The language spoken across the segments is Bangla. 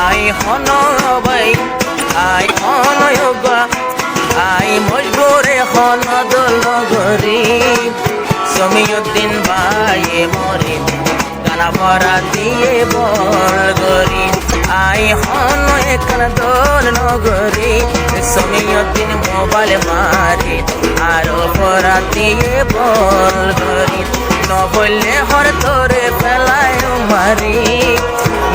আই হন ভাই আই হনয়োগা আই মজবুরে হন দল গরি সমীউদ্দিন ভাই মরে গানা ভরা দিয়ে বল গরি আই হন এখন দল নগরী সমীউদ্দিন মোবাইল মারে আরো ভরা দিয়ে বল গরি ন বললে হর তোরে ফেলায় মারি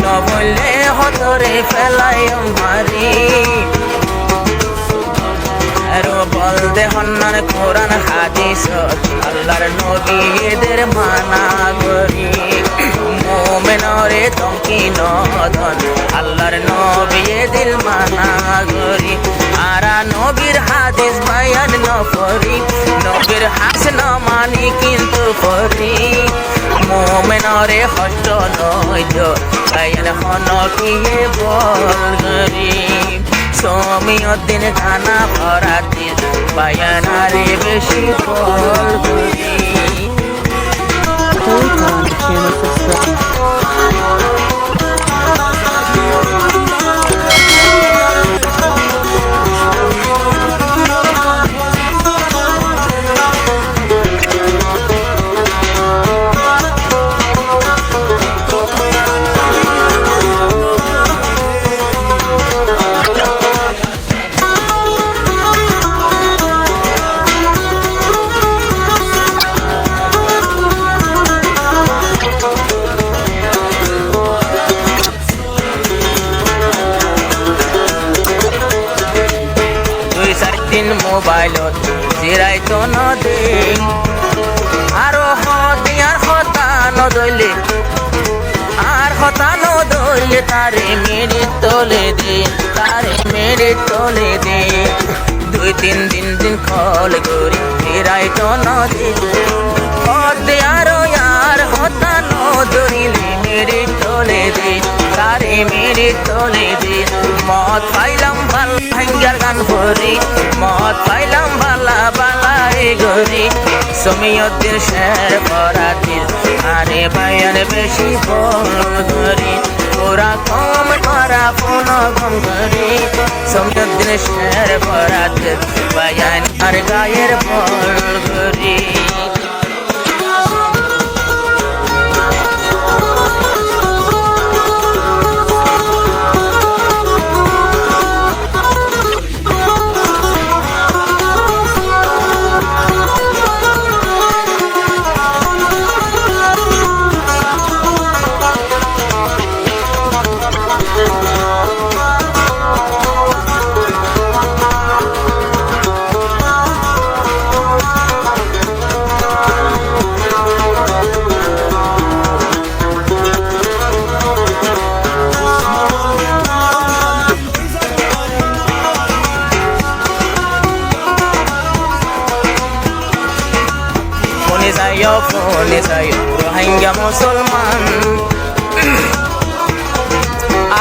ন বললে হতরে ফেলায় মারি আরো বল দে হন্নার কোরআন হাদিস আল্লাহর নবী এদের মানা করি মোমেনরে তমকি নদন আল্লাহর নবী এদের মানা করি আরা নবীর হাদিস বায়ান ন করি নবীর হাস ন মানি কিন্তু করি মোমেনরে হষ্ট নইজ বায়ান হন কি বল করি সমীউদ্দিন গানা ভরা দিল বায়ানারে বেশি বল করি channel subscribe. মোবাইলত জিরাইতো নদী আরো হদিয়ার হতা নদলে আর হতা নদলে তারে মেরে তোলে দে তারে মেরে তোলে দে দুই তিন দিন খল করি জিরাইতো নদী হদিয়ার আর হতা নদলে মেরে তোলে দে তারে মেরে তোলে দে মত পাইলাম ভাল ভাঙ্গার গান ভরি মত পাইলাম বালা বালা রে গরি সমীউদ্দিন শের ভরা দিল আরে বায়ান বেশি বল গরি ওরা কম করা ফোন গম গরি সমীউদ্দিন শের ভরা দিল বায়ান আর গায়ের বল গরি ফোনে যাই রোহিঙ্গা মুসলমান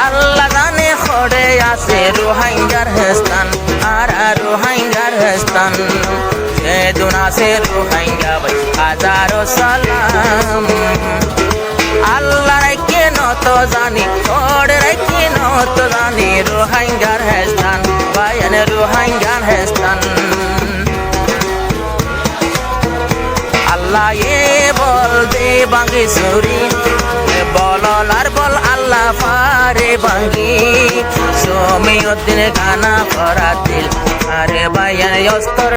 আল্লাহ জানে খড়ে আছে রোহিঙ্গার হেস্তান আর রোহিঙ্গার হেস্তান সেদুন আছে রোহিঙ্গা ভাই হাজারো সালাম আল্লাহ রেখে নত জানি খড়ে রেখে নত জানি রোহিঙ্গার হেস্তান বায়ান রোহিঙ্গার হেস্তান আল্লাহ এ বল দে বাঙ্গি সুরি বল আর বল আল্লাহ পারে বাঙ্গি সমীউদ্দিন গানা ভরা দিল আরে বায়ান অস্তর